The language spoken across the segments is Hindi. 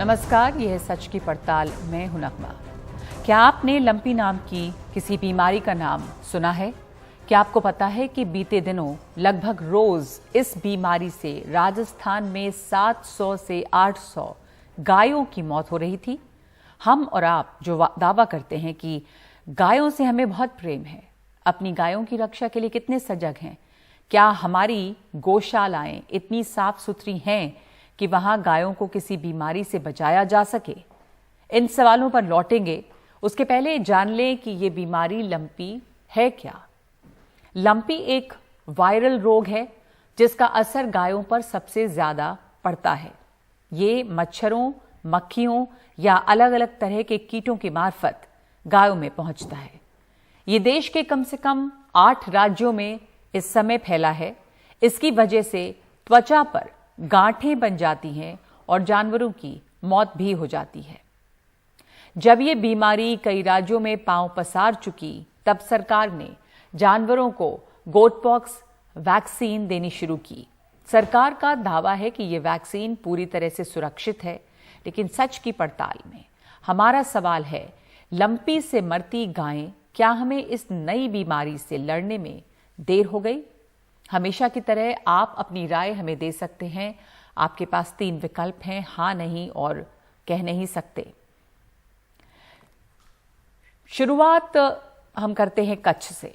नमस्कार, यह है सच की पड़ताल। मैं हूं नगमा। क्या आपने लंपी नाम की किसी बीमारी का नाम सुना है? क्या आपको पता है कि बीते दिनों लगभग रोज इस बीमारी से राजस्थान में 700 से 800 गायों की मौत हो रही थी? हम और आप जो दावा करते हैं कि गायों से हमें बहुत प्रेम है, अपनी गायों की रक्षा के लिए कितने सजग हैं? क्या हमारी गौशालाएं इतनी साफ सुथरी हैं कि वहां गायों को किसी बीमारी से बचाया जा सके? इन सवालों पर लौटेंगे। उसके पहले जान लें कि ये बीमारी लंपी है क्या। लंपी एक वायरल रोग है जिसका असर गायों पर सबसे ज्यादा पड़ता है। ये मच्छरों, मक्खियों या अलग अलग तरह के कीटों की मार्फत गायों में पहुंचता है। ये देश के कम से कम 8 राज्यों में इस समय फैला है। इसकी वजह से त्वचा पर गांठें बन जाती हैं और जानवरों की मौत भी हो जाती है। जब ये बीमारी कई राज्यों में पांव पसार चुकी, तब सरकार ने जानवरों को गोटपॉक्स वैक्सीन देनी शुरू की। सरकार का दावा है कि ये वैक्सीन पूरी तरह से सुरक्षित है, लेकिन सच की पड़ताल में हमारा सवाल है, लंपी से मरती गायें, क्या हमें इस नई बीमारी से लड़ने में देर हो गई? हमेशा की तरह आप अपनी राय हमें दे सकते हैं। आपके पास 3 विकल्प हैं, हां, नहीं और कह नहीं सकते। शुरुआत हम करते हैं कच्छ से।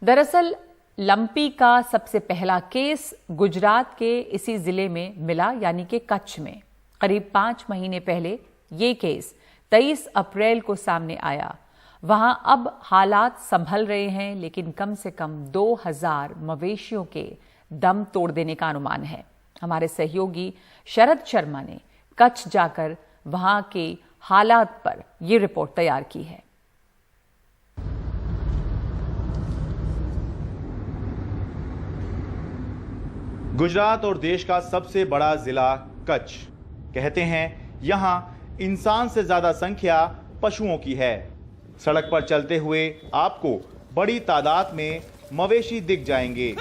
दरअसल लंपी का सबसे पहला केस गुजरात के इसी जिले में मिला, यानी कि कच्छ में। करीब 5 महीने पहले ये केस 23 अप्रैल को सामने आया। वहां अब हालात संभल रहे हैं, लेकिन कम से कम 2000 मवेशियों के दम तोड़ देने का अनुमान है। हमारे सहयोगी शरद शर्मा ने कच्छ जाकर वहां के हालात पर यह रिपोर्ट तैयार की है। गुजरात और देश का सबसे बड़ा जिला कच्छ। कहते हैं यहां इंसान से ज्यादा संख्या पशुओं की है। सड़क पर चलते हुए आपको बड़ी तादाद में मवेशी दिख जाएंगे।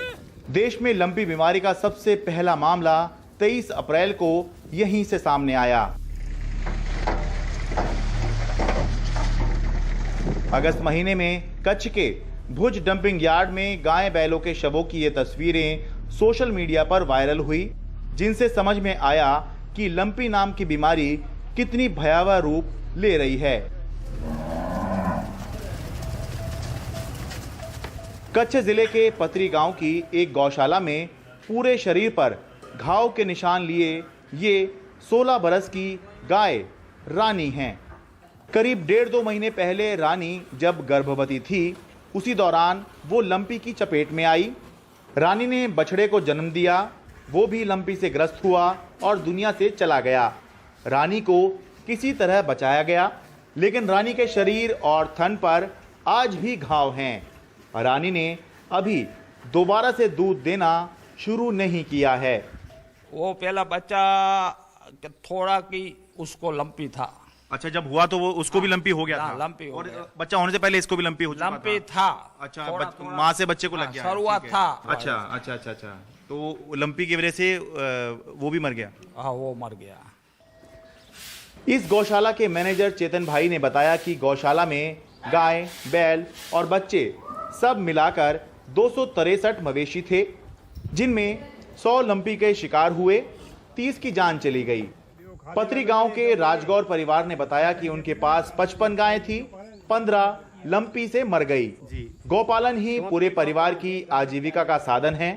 देश में लंपी बीमारी का सबसे पहला मामला 23 अप्रैल को यहीं से सामने आया। अगस्त महीने में कच्छ के भुज डंपिंग यार्ड में गाय बैलों के शवों की ये तस्वीरें सोशल मीडिया पर वायरल हुई, जिनसे समझ में आया कि लंपी नाम की बीमारी कितनी भयावह रूप ले रही है। कच्छ जिले के पतरी गांव की एक गौशाला में पूरे शरीर पर घाव के निशान लिए ये 16 बरस की गाय रानी हैं। करीब 1.5-2 महीने पहले रानी जब गर्भवती थी, उसी दौरान वो लंपी की चपेट में आई। रानी ने बछड़े को जन्म दिया, वो भी लंपी से ग्रस्त हुआ और दुनिया से चला गया। रानी को किसी तरह बचाया गया, लेकिन रानी के शरीर और थन पर आज भी घाव हैं। रानी ने अभी दोबारा से दूध देना शुरू नहीं किया है। वो पहला बच्चा थोड़ा कि उसको लंपी था। अच्छा, जब हुआ तो वो उसको भी लंपी हो गया था? लंपी हो गया। बच्चा होने से पहले इसको भी लंपी हो चुका लंपी था। अच्छा, माँ से बच्चे को लग गया? शुरुआत था। अच्छा। तो लंपी की वजह से वो भी मर गया? हाँ, वो मर गया। इस गौशाला के मैनेजर चेतन भाई ने बताया कि गौशाला में गाय, बैल और बच्चे सब मिलाकर 263 मवेशी थे, जिनमें 100 लंपी के शिकार हुए, 30 की जान चली गई। पतरी गांव के राजगौर परिवार ने बताया कि उनके पास 55 गायें थी, 15 लंपी से मर गई। गौपालन ही पूरे परिवार की आजीविका का साधन है।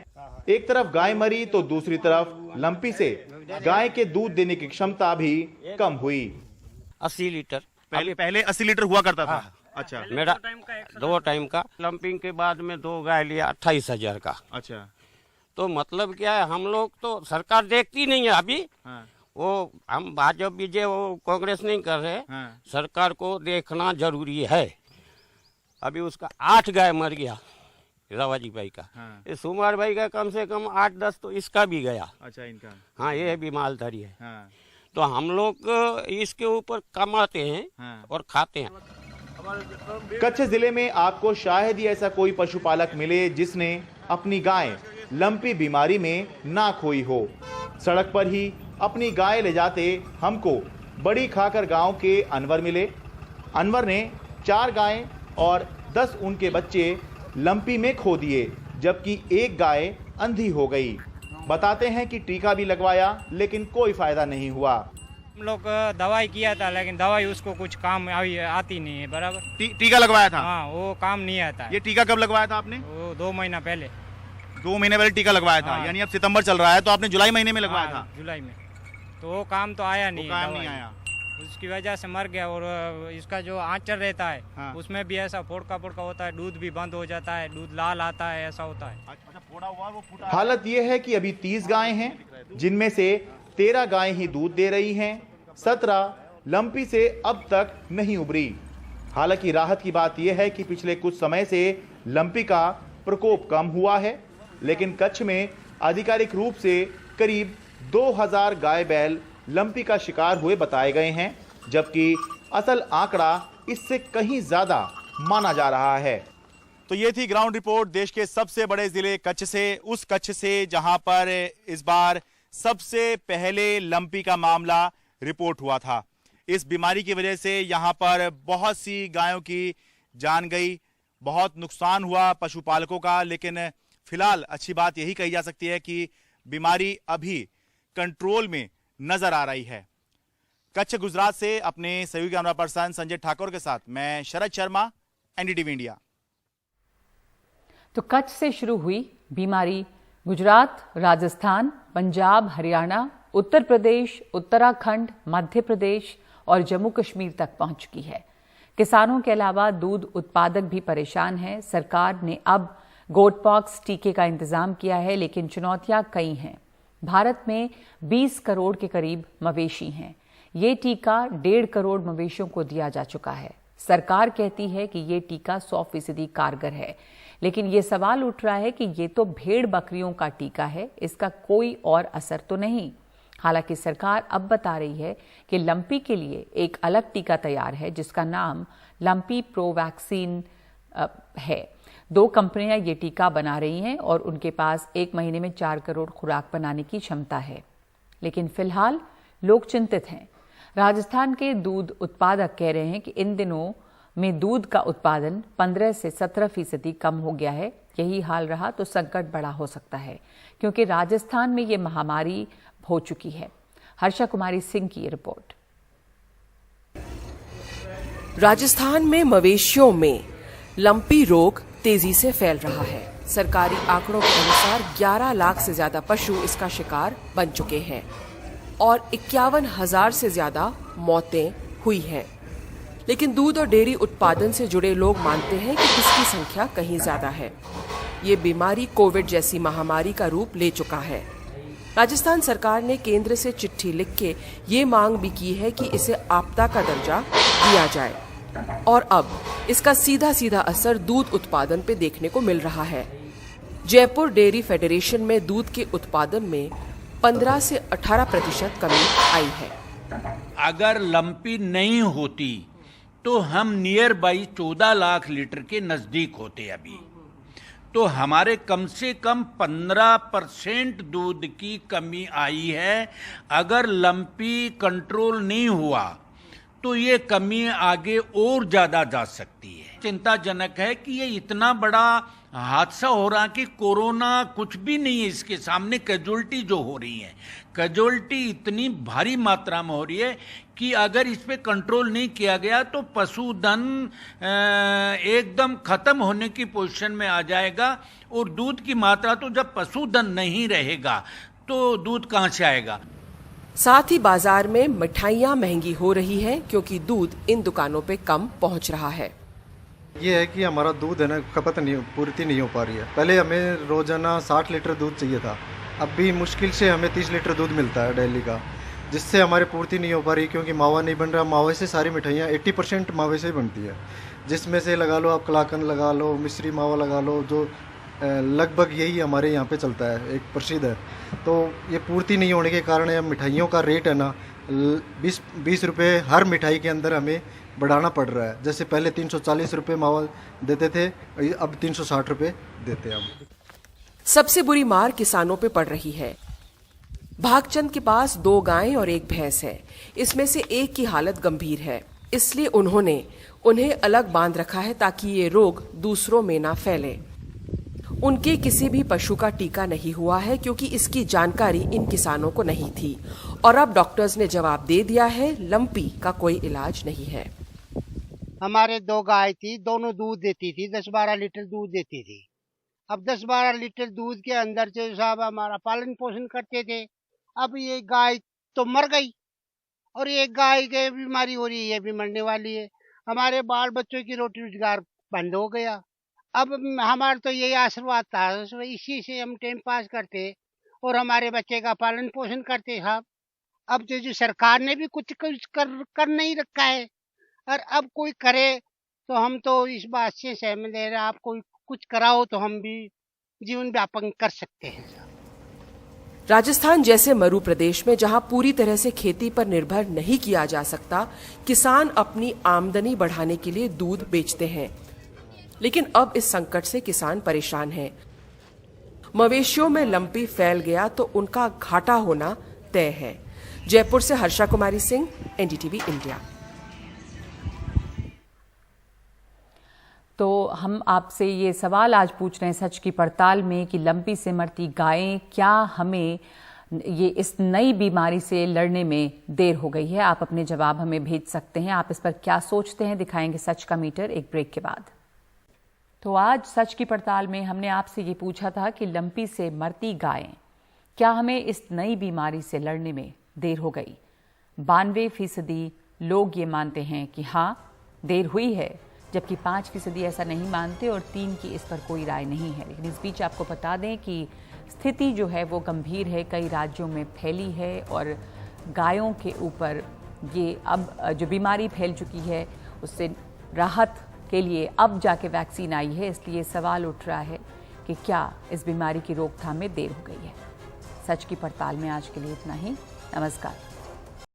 एक तरफ गाय मरी तो दूसरी तरफ लंपी से गाय के दूध देने की क्षमता भी कम हुई। 80 लीटर पहले 80 लीटर हुआ करता था। अच्छा, मेरा 2 टाइम का। लंपिंग के बाद में 2 गाय लिया 28,000 का। अच्छा, तो मतलब क्या है, हम लोग तो सरकार देखती नहीं है अभी। हाँ। वो हम भाजपा बीजेपी वो कांग्रेस नहीं कर रहे। हाँ। सरकार को देखना जरूरी है। अभी उसका 8 गाय मर गया, रवाजी भाई का। हाँ। ये सुमार भाई का कम से कम 8-10 तो इसका भी गया। अच्छा, इनका? हाँ, ये भी मालधारी है। हाँ। तो हम लोग इसके ऊपर कमाते हैं। हाँ। और खाते हैं। कच्छ जिले में आपको शायद ही ऐसा कोई पशुपालक मिले जिसने अपनी गाय लंपी बीमारी में ना खोई हो। सड़क पर ही अपनी गाय ले जाते हमको बड़ी खाकर गांव के अनवर मिले। अनवर ने 4 गायें और 10 उनके बच्चे लंपी में खो दिए, जबकि एक गाय अंधी हो गई। बताते हैं कि टीका भी लगवाया लेकिन कोई फायदा नहीं हुआ। हम लोग दवाई किया था लेकिन दवाई उसको कुछ काम आती नहीं है बराबर। टीका लगवाया था? हाँ, वो काम नहीं आता है। ये टीका कब लगवाया था आपने? वो 2 महीना पहले। 2 महीने पहले टीका लगवाया था। हाँ। यानी अब सितंबर चल रहा है, तो आपने जुलाई महीने में लगवाया हाँ, था? जुलाई में। तो वो काम तो आया नहीं, काम नहीं आया, उसकी वजह से मर गया। और इसका जो आंचल रहता है, हाँ। उसमें भी ऐसा फोड़का होता है, दूध भी बंद हो जाता है, दूध लाल आता है, ऐसा होता है। हालत यह है कि अभी 30 गायें हैं, जिनमें से 13 गायें ही दूध दे रही हैं, 17 लंपी से अब तक नहीं उभरी। हालांकि राहत की बात यह है कि पिछले कुछ समय से लंपी का प्रकोप कम हुआ है, लेकिन कच्छ में आधिकारिक रूप से करीब 2000 गाय बैल लंपी का शिकार हुए बताए गए हैं, जबकि असल आंकड़ा इससे कहीं ज्यादा माना जा रहा है। तो ये थी ग्राउंड रिपोर्ट देश के सबसे बड़े जिले कच्छ से, उस कच्छ से जहां पर इस बार सबसे पहले लंपी का मामला रिपोर्ट हुआ था। इस बीमारी की वजह से यहां पर बहुत सी गायों की जान गई, बहुत नुकसान हुआ पशुपालकों का, लेकिन फिलहाल अच्छी बात यही कही जा सकती है कि बीमारी अभी कंट्रोल में नजर आ रही है। कच्छ गुजरात से अपने सहयोगी कैमरा पर्सन संजय ठाकुर के साथ मैं शरद शर्मा, एनडीटीवी इंडिया। तो कच्छ से शुरू हुई बीमारी गुजरात, राजस्थान, पंजाब, हरियाणा, उत्तर प्रदेश, उत्तराखंड, मध्य प्रदेश और जम्मू कश्मीर तक पहुंच चुकी है। किसानों के अलावा दूध उत्पादक भी परेशान हैं। सरकार ने अब गोट पॉक्स टीके का इंतजाम किया है, लेकिन चुनौतियां कई हैं। भारत में 20 करोड़ के करीब मवेशी हैं। ये टीका 1.5 करोड़ मवेशियों को दिया जा चुका है। सरकार कहती है कि ये टीका 100% कारगर है, लेकिन ये सवाल उठ रहा है कि ये तो भेड़ बकरियों का टीका है, इसका कोई और असर तो नहीं। हालांकि सरकार अब बता रही है कि लंपी के लिए एक अलग टीका तैयार है, जिसका नाम लंपी प्रो वैक्सीन है। 2 कंपनियां ये टीका बना रही हैं और उनके पास 1 महीने में 4 करोड़ खुराक बनाने की क्षमता है। लेकिन फिलहाल लोग चिंतित हैं। राजस्थान के दूध उत्पादक कह रहे हैं कि इन दिनों में दूध का उत्पादन 15 से 17% कम हो गया है। यही हाल रहा तो संकट बड़ा हो सकता है, क्योंकि राजस्थान में ये महामारी हो चुकी है। हर्षा कुमारी सिंह की रिपोर्ट। राजस्थान में मवेशियों में लंपी रोग तेजी से फैल रहा है। सरकारी आंकड़ों के अनुसार 11 लाख से ज्यादा पशु इसका शिकार बन चुके हैं और 51,000 से ज्यादा मौतें हुई हैं। लेकिन दूध और डेयरी उत्पादन से जुड़े लोग मानते हैं कि इसकी संख्या कहीं ज्यादा है। ये बीमारी कोविड जैसी महामारी का रूप ले चुका है। राजस्थान सरकार ने केंद्र से चिट्ठी लिख के ये मांग भी की है कि इसे आपदा का दर्जा दिया जाए, और अब इसका सीधा सीधा असर दूध उत्पादन पे देखने को मिल रहा है। जयपुर डेयरी फेडरेशन में दूध के उत्पादन में 15 से 18% कमी आई है। अगर लंपी नहीं होती तो हम नियर बाई 14 लाख लीटर के नजदीक होते अभी। तो हमारे कम से कम 15% दूध की कमी आई है। अगर लंपी कंट्रोल नहीं हुआ तो ये कमी आगे और ज्यादा जा सकती है। चिंताजनक है कि ये इतना बड़ा हादसा हो रहा कि कोरोना कुछ भी नहीं है इसके सामने। कैजुअलिटी जो हो रही है, कैजुअलिटी इतनी भारी मात्रा में हो रही है कि अगर इस पे कंट्रोल नहीं किया गया तो पशुधन एकदम खत्म होने की पोजीशन में आ जाएगा। और दूध की मात्रा तो जब पशुधन नहीं रहेगा तो दूध कहाँ से आएगा। साथ ही बाजार में मिठाइयाँ महंगी हो रही हैं, क्योंकि दूध इन दुकानों पे कम पहुंच रहा है। ये है कि हमारा दूध है ना, खपत नहीं, पूर्ति नहीं हो पा रही है। पहले हमें रोजाना 60 लीटर दूध चाहिए था, अब भी मुश्किल से हमें 30 लीटर दूध मिलता है डेली का, जिससे हमारी पूर्ति नहीं हो पा रही, क्योंकि मावा नहीं बन रहा। मावे से सारी मिठाइयाँ 80% मावे से ही बनती है, जिसमें से लगा लो आप कलाकंद लगा लो, मिश्री मावा लगा लो, जो लगभग यही हमारे यहाँ पे चलता है, एक प्रसिद्ध है। तो ये पूर्ति नहीं होने के कारण मिठाइयों का रेट है ना 20 रुपये हर मिठाई के अंदर हमें बढ़ाना पड़ रहा है। जैसे पहले 340 रुपये मावा देते थे, अब 360 रुपये देते हैं हम। सबसे बुरी मार किसानों पे पड़ रही है। भागचंद के पास 2 गायें और 1 भैंस है। इसमें से एक की हालत गंभीर है, इसलिए उन्होंने उन्हें अलग बांध रखा है ताकि ये रोग दूसरों में ना फैले। उनके किसी भी पशु का टीका नहीं हुआ है क्योंकि इसकी जानकारी इन किसानों को नहीं थी और अब डॉक्टर्स ने जवाब दे दिया है, लंपी का कोई इलाज नहीं है। हमारे 2 गाय थी, दोनों दूध देती थी, 10-12 लीटर दूध देती थी। अब 10-12 लीटर दूध के अंदर से साहब हमारा पालन पोषण करते थे। अब ये गाय तो मर गई और एक गाय के बीमारी हो रही है, भी मरने वाली है। हमारे बाल बच्चों की रोटी रोजगार बंद हो गया। अब हमारा तो यही आशीर्वाद था, इसी से हम टाइम पास करते और हमारे बच्चे का पालन पोषण करते साहब। अब जो सरकार ने भी कुछ कर नहीं रखा है और अब कोई करे तो हम तो इस बात से सहमत है, आप कोई कुछ कराओ तो हम भी जीवन व्यापन कर सकते हैं। राजस्थान जैसे मरु प्रदेश में जहां पूरी तरह से खेती पर निर्भर नहीं किया जा सकता, किसान अपनी आमदनी बढ़ाने के लिए दूध बेचते हैं, लेकिन अब इस संकट से किसान परेशान हैं। मवेशियों में लंपी फैल गया तो उनका घाटा होना तय है। जयपुर से हर्षा कुमारी सिंह, एनडीटीवी इंडिया। तो हम आपसे ये सवाल आज पूछ रहे हैं सच की पड़ताल में कि लंपी से मरती गायें, क्या हमें ये इस नई बीमारी से लड़ने में देर हो गई है? आप अपने जवाब हमें भेज सकते हैं। आप इस पर क्या सोचते हैं, दिखाएंगे सच का मीटर एक ब्रेक के बाद। तो आज सच की पड़ताल में हमने आपसे ये पूछा था कि लंपी से मरती गायें, क्या हमें इस नई बीमारी से लड़ने में देर हो गई? 92% लोग ये मानते हैं कि हाँ देर हुई है, जबकि 5% ऐसा नहीं मानते और 3 की इस पर कोई राय नहीं है। लेकिन इस बीच आपको बता दें कि स्थिति जो है वो गंभीर है, कई राज्यों में फैली है और गायों के ऊपर ये अब जो बीमारी फैल चुकी है उससे राहत के लिए अब जाके वैक्सीन आई है। इसलिए सवाल उठ रहा है कि क्या इस बीमारी की रोकथाम में देर हो गई है। सच की पड़ताल में आज के लिए इतना ही। नमस्कार।